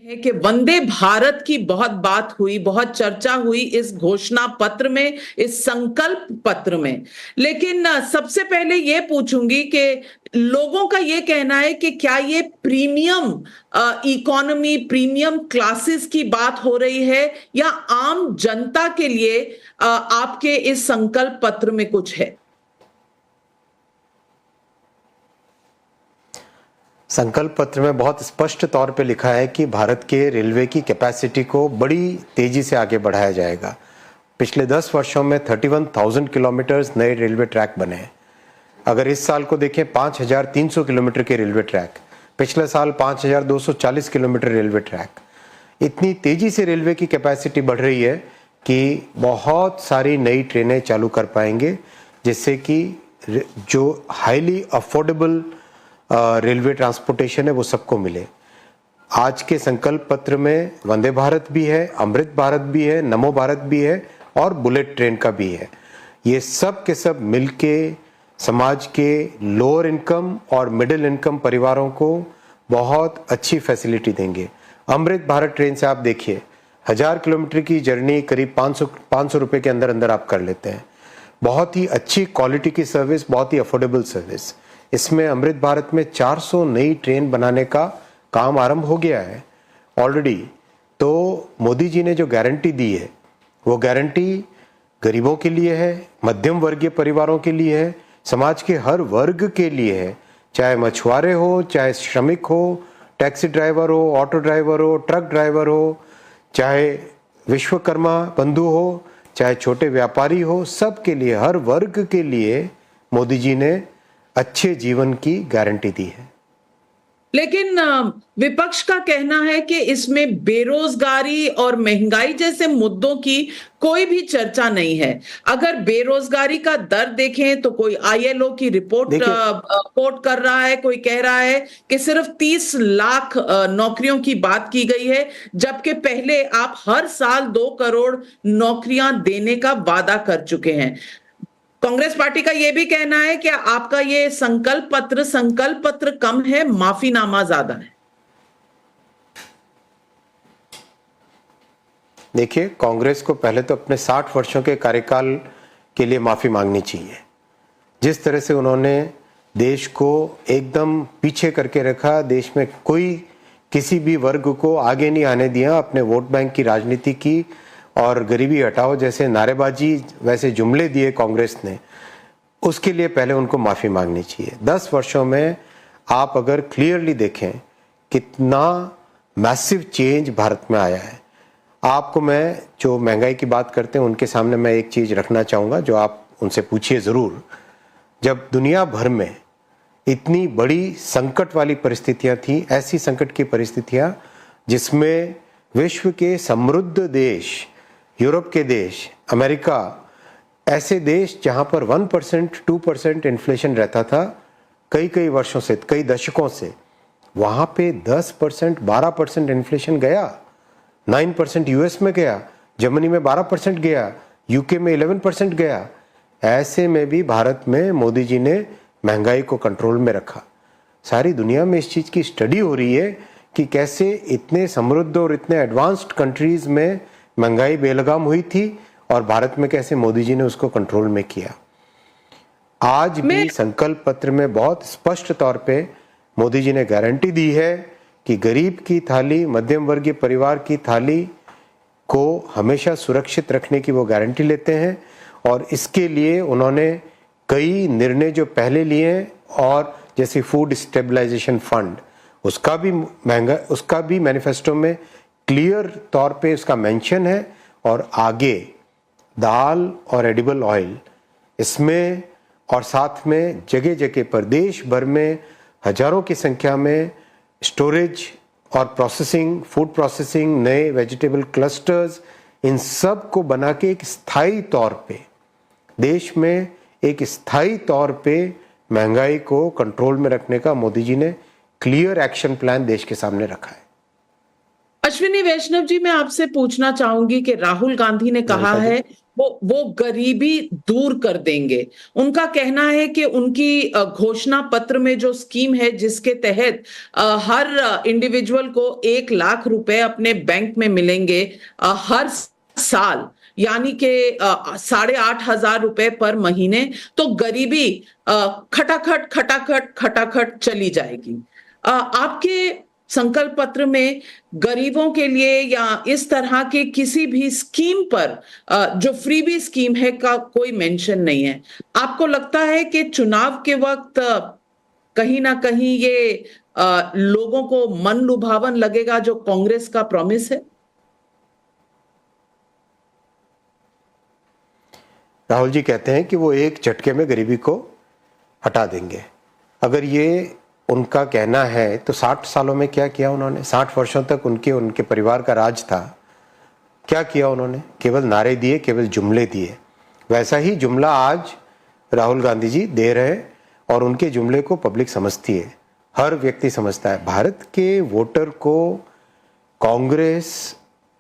है कि वंदे भारत की बहुत बात हुई, बहुत चर्चा हुई इस घोषणा पत्र में, इस संकल्प पत्र में। लेकिन सबसे पहले ये पूछूंगी कि लोगों का ये कहना है कि क्या ये प्रीमियम इकोनॉमी, प्रीमियम क्लासेस की बात हो रही है या आम जनता के लिए आपके इस संकल्प पत्र में कुछ है? संकल्प पत्र में बहुत स्पष्ट तौर पे लिखा है कि भारत के रेलवे की कैपेसिटी को बड़ी तेजी से आगे बढ़ाया जाएगा। पिछले 10 वर्षों में 31,000 किलोमीटर्स नए रेलवे ट्रैक बने हैं। अगर इस साल को देखें 5,300 किलोमीटर के रेलवे ट्रैक, पिछले साल 5,240 किलोमीटर रेलवे ट्रैक। इतनी तेजी से रेलवे की कैपेसिटी बढ़ रही है कि बहुत सारी नई ट्रेनें चालू कर पाएंगे, जिससे कि जो हाईली अफोर्डेबल रेलवे ट्रांसपोर्टेशन है वो सबको मिले। आज के संकल्प पत्र में वंदे भारत भी है, अमृत भारत भी है, नमो भारत भी है और बुलेट ट्रेन का भी है। ये सब के सब मिलके समाज के लोअर इनकम और मिडिल इनकम परिवारों को बहुत अच्छी फैसिलिटी देंगे। अमृत भारत ट्रेन से आप देखिए 1000 किलोमीटर की जर्नी करीब 500 रुपये के अंदर अंदर आप कर लेते हैं। बहुत ही अच्छी क्वालिटी की सर्विस, बहुत ही अफोर्डेबल सर्विस। इसमें अमृत भारत में 400 नई ट्रेन बनाने का काम आरंभ हो गया है ऑलरेडी। तो मोदी जी ने जो गारंटी दी है वो गारंटी गरीबों के लिए है, मध्यम वर्गीय परिवारों के लिए है, समाज के हर वर्ग के लिए है। चाहे मछुआरे हो, चाहे श्रमिक हो, टैक्सी ड्राइवर हो, ऑटो ड्राइवर हो, ट्रक ड्राइवर हो, चाहे विश्वकर्मा बंधु हो, चाहे छोटे व्यापारी हो, सब के लिए, हर वर्ग के लिए मोदी जी ने अच्छे जीवन की गारंटी दी है। लेकिन विपक्ष का कहना है कि इसमें बेरोजगारी और महंगाई जैसे मुद्दों की कोई भी चर्चा नहीं है। अगर बेरोजगारी का दर देखें तो कोई आईएलओ की रिपोर्ट कोट कर रहा है, कोई कह रहा है कि सिर्फ 30 लाख नौकरियों की बात की गई है, जबकि पहले आप हर साल 2 करोड़ नौकरियां देने का वादा कर चुके हैं। कांग्रेस पार्टी का यह भी कहना है कि आपका ये संकल्प पत्र कम है, माफीनामा ज्यादा है। देखिए, कांग्रेस को पहले तो अपने 60 वर्षों के कार्यकाल के लिए माफी मांगनी चाहिए। जिस तरह से उन्होंने देश को एकदम पीछे करके रखा, देश में कोई किसी भी वर्ग को आगे नहीं आने दिया, अपने वोट बैंक की राजनीति की और गरीबी हटाओ जैसे नारेबाजी वैसे जुमले दिए कांग्रेस ने, उसके लिए पहले उनको माफ़ी मांगनी चाहिए। 10 वर्षों में आप अगर क्लियरली देखें कितना मैसिव चेंज भारत में आया है। आपको मैं जो महंगाई की बात करते हैं उनके सामने मैं एक चीज़ रखना चाहूँगा जो आप उनसे पूछिए ज़रूर। जब दुनिया भर में इतनी बड़ी संकट वाली परिस्थितियाँ थी, ऐसी संकट की परिस्थितियाँ जिसमें विश्व के समृद्ध देश, यूरोप के देश, अमेरिका, ऐसे देश जहां पर 1% 2% इन्फ्लेशन रहता था कई वर्षों से, कई दशकों से, वहां पे 10% 12% इन्फ्लेशन गया। 9% यूएस में गया, जर्मनी में 12% गया, यूके में 11% गया। ऐसे में भी भारत में मोदी जी ने महंगाई को कंट्रोल में रखा। सारी दुनिया में इस चीज़ की स्टडी हो रही है कि कैसे इतने समृद्ध और इतने एडवांस्ड कंट्रीज में महंगाई बेलगाम हुई थी और भारत में कैसे मोदी जी ने उसको कंट्रोल में किया। आज भी संकल्प पत्र में बहुत स्पष्ट तौर पे मोदी जी ने गारंटी दी है कि गरीब की थाली, मध्यम वर्गीय परिवार की थाली को हमेशा सुरक्षित रखने की वो गारंटी लेते हैं। और इसके लिए उन्होंने कई निर्णय जो पहले लिए हैं, और जैसे फूड स्टेबलाइजेशन फंड, उसका भी मैनिफेस्टो में क्लियर तौर पे इसका मेंशन है। और आगे दाल और एडिबल ऑयल इसमें, और साथ में जगह जगह पर देश भर में हजारों की संख्या में स्टोरेज और प्रोसेसिंग, फूड प्रोसेसिंग, नए वेजिटेबल क्लस्टर्स, इन सब को बना के एक स्थायी तौर पे देश में एक स्थायी तौर पे महंगाई को कंट्रोल में रखने का मोदी जी ने क्लियर एक्शन प्लान देश के सामने रखा है। अश्विनी वैष्णव जी, मैं आपसे पूछना चाहूंगी कि राहुल गांधी ने कहा है वो गरीबी दूर कर देंगे। उनका कहना है कि उनकी घोषणा पत्र में जो स्कीम है जिसके तहत हर इंडिविजुअल को 1 लाख रुपए अपने बैंक में मिलेंगे हर साल, यानी कि 8,500 रुपए पर महीने, तो गरीबी खटाखट खटाखट खटाखट चली जाएगी। आपके संकल्प पत्र में गरीबों के लिए या इस तरह के किसी भी स्कीम पर जो फ्रीबी स्कीम है का कोई मेंशन नहीं है। आपको लगता है कि चुनाव के वक्त कहीं ना कहीं ये लोगों को मन लुभावन लगेगा जो कांग्रेस का प्रॉमिस है? राहुल जी कहते हैं कि वो एक झटके में गरीबी को हटा देंगे। अगर ये उनका कहना है तो 60 सालों में क्या किया उन्होंने? 60 वर्षों तक उनके परिवार का राज था, क्या किया उन्होंने? केवल नारे दिए, केवल जुमले दिए। वैसा ही जुमला आज राहुल गांधी जी दे रहे हैं और उनके जुमले को पब्लिक समझती है, हर व्यक्ति समझता है। भारत के वोटर को कांग्रेस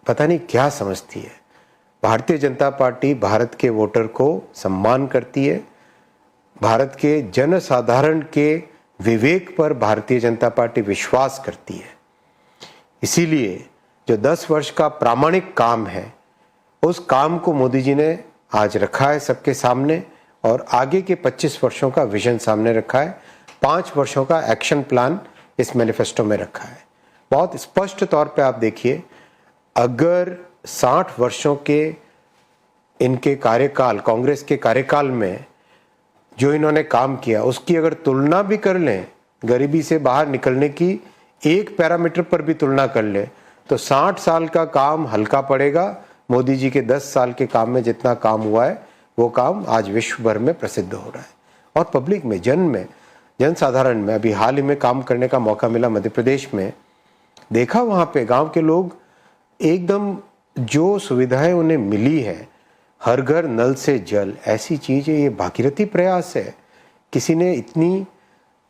पता नहीं क्या समझती है। भारतीय जनता पार्टी भारत के वोटर को सम्मान करती है। भारत के जनसाधारण के विवेक पर भारतीय जनता पार्टी विश्वास करती है। इसीलिए जो 10 वर्ष का प्रामाणिक काम है, उस काम को मोदी जी ने आज रखा है सबके सामने और आगे के 25 वर्षों का विजन सामने रखा है। 5 वर्षों का एक्शन प्लान इस मैनिफेस्टो में रखा है। बहुत स्पष्ट तौर पे आप देखिए, अगर 60 वर्षों के इनके कार्यकाल, कांग्रेस के कार्यकाल में जो इन्होंने काम किया, उसकी अगर तुलना भी कर लें, गरीबी से बाहर निकलने की एक पैरामीटर पर भी तुलना कर लें, तो 60 साल का काम हल्का पड़ेगा। मोदी जी के 10 साल के काम में जितना काम हुआ है, वो काम आज विश्व भर में प्रसिद्ध हो रहा है। और पब्लिक में, जन साधारण में, अभी हाल ही में काम करने का मौका मिला मध्य प्रदेश में, देखा वहाँ पे गांव के लोग एकदम जो सुविधाएं उन्हें मिली है, हर घर नल से जल, ऐसी चीज है, ये भागीरथी प्रयास है। किसी ने इतनी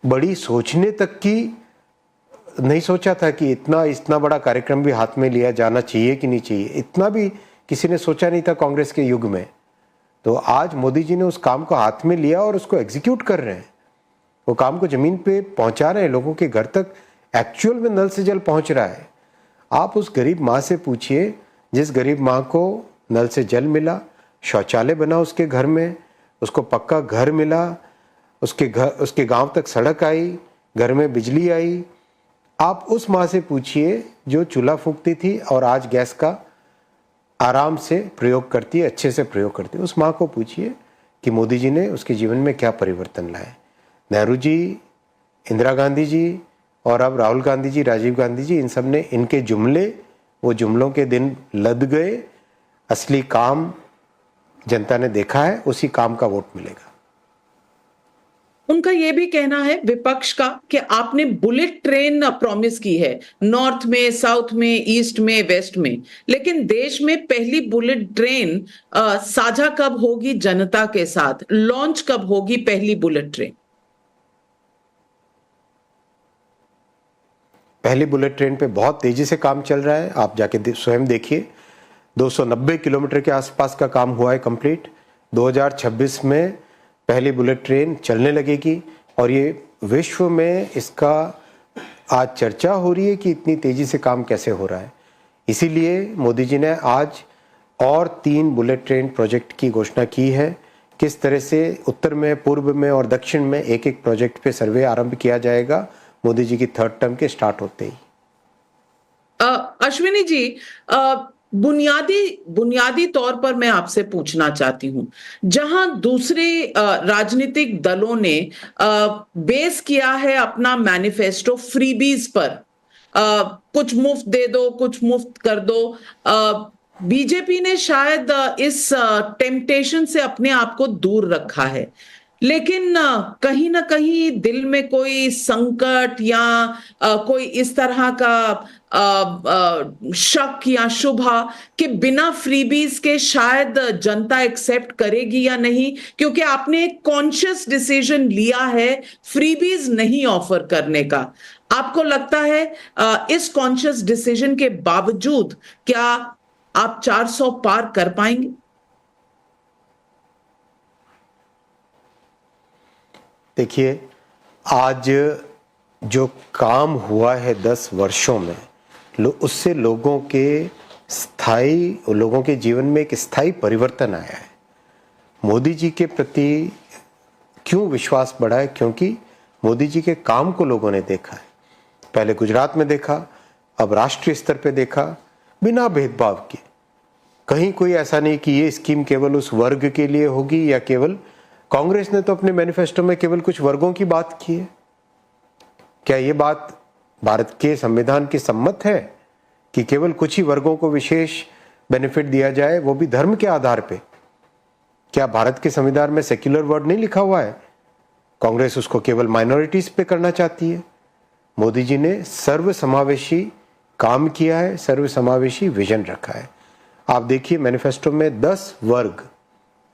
बड़ी सोचने तक की नहीं सोचा था कि इतना बड़ा कार्यक्रम भी हाथ में लिया जाना चाहिए कि नहीं चाहिए, इतना भी किसी ने सोचा नहीं था कांग्रेस के युग में। तो आज मोदी जी ने उस काम को हाथ में लिया और उसको एग्जीक्यूट कर रहे हैं। वो काम को जमीन पे पहुंचा रहे हैं, लोगों के घर तक एक्चुअल में नल से जल पहुंच रहा है। आप उस गरीब माँ से पूछिए, जिस गरीब माँ को नल से जल मिला, शौचालय बना उसके घर में, उसको पक्का घर मिला, उसके गांव तक सड़क आई, घर में बिजली आई। आप उस माँ से पूछिए जो चूल्हा फूंकती थी और आज गैस का आराम से प्रयोग करती है, अच्छे से प्रयोग करती है। उस माँ को पूछिए कि मोदी जी ने उसके जीवन में क्या परिवर्तन लाए। नेहरू जी, इंदिरा गांधी जी और अब राहुल गांधी जी, राजीव गांधी जी, इन सब ने, इनके जुमले, वो जुमलों के दिन लद गए। असली काम जनता ने देखा है, उसी काम का वोट मिलेगा। उनका यह भी कहना है विपक्ष का कि आपने बुलेट ट्रेन प्रॉमिस की है, नॉर्थ में, साउथ में, ईस्ट में, वेस्ट में, लेकिन देश में पहली बुलेट ट्रेन साझा कब होगी जनता के साथ? लॉन्च कब होगी पहली बुलेट ट्रेन? पहली बुलेट ट्रेन पे बहुत तेजी से काम चल रहा है, आप जाके स्वयं देखिए। 290 किलोमीटर के आसपास का काम हुआ है कंप्लीट। 2026 में पहली बुलेट ट्रेन चलने लगेगी और ये विश्व में इसका आज चर्चा हो रही है कि इतनी तेजी से काम कैसे हो रहा है। इसीलिए मोदी जी ने आज और 3 बुलेट ट्रेन प्रोजेक्ट की घोषणा की है। किस तरह से उत्तर में, पूर्व में और दक्षिण में एक प्रोजेक्ट पे सर्वे आरंभ किया जाएगा मोदी जी की 3rd टर्म के स्टार्ट होते ही। अश्विनी जी, बुनियादी तौर पर मैं आपसे पूछना चाहती हूं, जहां दूसरे राजनीतिक दलों ने बेस किया है अपना मैनिफेस्टो फ्रीबीज पर, कुछ मुफ्त दे दो, कुछ मुफ्त कर दो, बीजेपी ने शायद इस टेम्पटेशन से अपने आप को दूर रखा है। लेकिन कहीं ना कहीं दिल में कोई संकट या कोई इस तरह का शक या शुभा कि बिना फ्रीबीज के शायद जनता एक्सेप्ट करेगी या नहीं, क्योंकि आपने एक कॉन्शियस डिसीजन लिया है फ्रीबीज नहीं ऑफर करने का। आपको लगता है इस कॉन्शियस डिसीजन के बावजूद क्या आप 400 पार कर पाएंगे? देखिए, आज जो काम हुआ है 10 वर्षों में, उससे लोगों के जीवन में एक स्थायी परिवर्तन आया है। मोदी जी के प्रति क्यों विश्वास बढ़ा है? क्योंकि मोदी जी के काम को लोगों ने देखा है। पहले गुजरात में देखा, अब राष्ट्रीय स्तर पे देखा, बिना भेदभाव के। कहीं कोई ऐसा नहीं कि ये स्कीम केवल उस वर्ग के लिए होगी या केवल, कांग्रेस ने तो अपने मैनिफेस्टो में केवल कुछ वर्गों की बात की है। क्या ये बात भारत के संविधान की सम्मत है कि केवल कुछ ही वर्गों को विशेष बेनिफिट दिया जाए, वो भी धर्म के आधार पे? क्या भारत के संविधान में सेक्युलर वर्ड नहीं लिखा हुआ है? कांग्रेस उसको केवल माइनॉरिटीज पे करना चाहती है। मोदी जी ने सर्वसमावेशी काम किया है, सर्वसमावेशी विजन रखा है। आप देखिए, मैनिफेस्टो में 10 वर्ग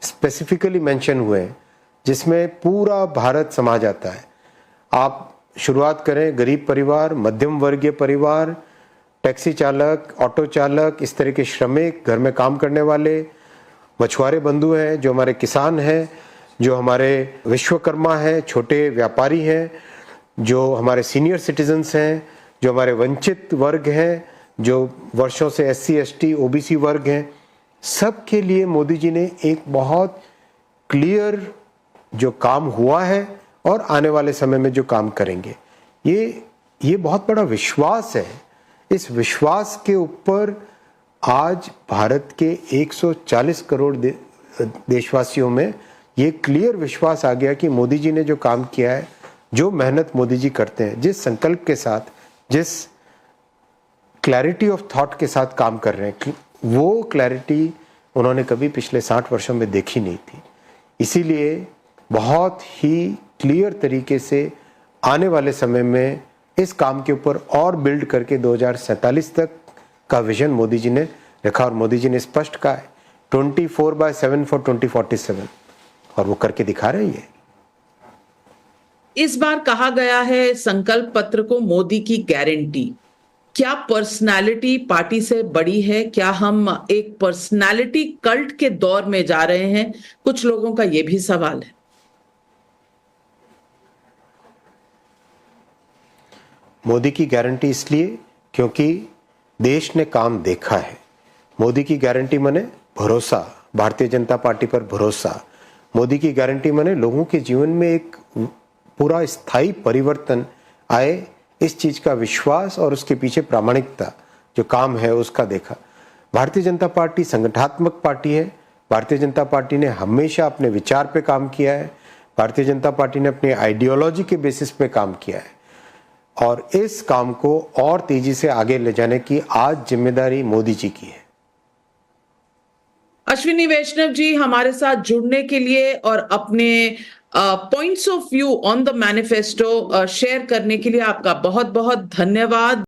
स्पेसिफिकली मेंशन हुए हैं, जिसमें पूरा भारत समा जाता है। आप शुरुआत करें गरीब परिवार, मध्यम वर्गीय परिवार, टैक्सी चालक, ऑटो चालक, इस तरह के श्रमिक, घर में काम करने वाले, मछुआरे बंधु हैं, जो हमारे किसान हैं, जो हमारे विश्वकर्मा हैं, छोटे व्यापारी हैं, जो हमारे सीनियर सिटीजन्स हैं, जो हमारे वंचित वर्ग हैं, जो वर्षों से SC, ST, OBC वर्ग हैं, सब के लिए मोदी जी ने एक बहुत क्लियर जो काम हुआ है और आने वाले समय में जो काम करेंगे, ये बहुत बड़ा विश्वास है। इस विश्वास के ऊपर आज भारत के 140 करोड़ देशवासियों में ये क्लियर विश्वास आ गया कि मोदी जी ने जो काम किया है, जो मेहनत मोदी जी करते हैं, जिस संकल्प के साथ, जिस क्लैरिटी ऑफ थॉट के साथ काम कर रहे हैं, वो क्लैरिटी उन्होंने कभी पिछले 60 वर्षों में देखी नहीं थी। इसीलिए बहुत ही क्लियर तरीके से आने वाले समय में इस काम के ऊपर और बिल्ड करके 2047 तक का विजन मोदी जी ने रखा, और मोदी जी ने स्पष्ट कहा है 24/7 फॉर 2047, और वो करके दिखा रहे हैं। इस बार कहा गया है संकल्प पत्र को मोदी की गारंटी। क्या पर्सनालिटी पार्टी से बड़ी है? क्या हम एक पर्सनालिटी कल्ट के दौर में जा रहे हैं? कुछ लोगों का यह भी सवाल है। मोदी की गारंटी इसलिए क्योंकि देश ने काम देखा है। मोदी की गारंटी माने भरोसा, भारतीय जनता पार्टी पर भरोसा। मोदी की गारंटी माने लोगों के जीवन में एक पूरा स्थायी परिवर्तन आए, इस चीज का विश्वास और उसके पीछे प्रामाणिकता, जो काम है उसका देखा। भारतीय जनता पार्टी संगठनात्मक पार्टी है। भारतीय जनता पार्टी ने हमेशा अपने विचार पे काम किया है। भारतीय जनता पार्टी ने अपनी आइडियोलॉजी के बेसिस पे काम किया है, और इस काम को और तेजी से आगे ले जाने की आज जिम्मेदारी मोदी जी की है। अश्विनी वैष्णव जी, हमारे साथ जुड़ने के लिए और अपने points of view on the manifesto share करने के लिए आपका बहुत बहुत धन्यवाद।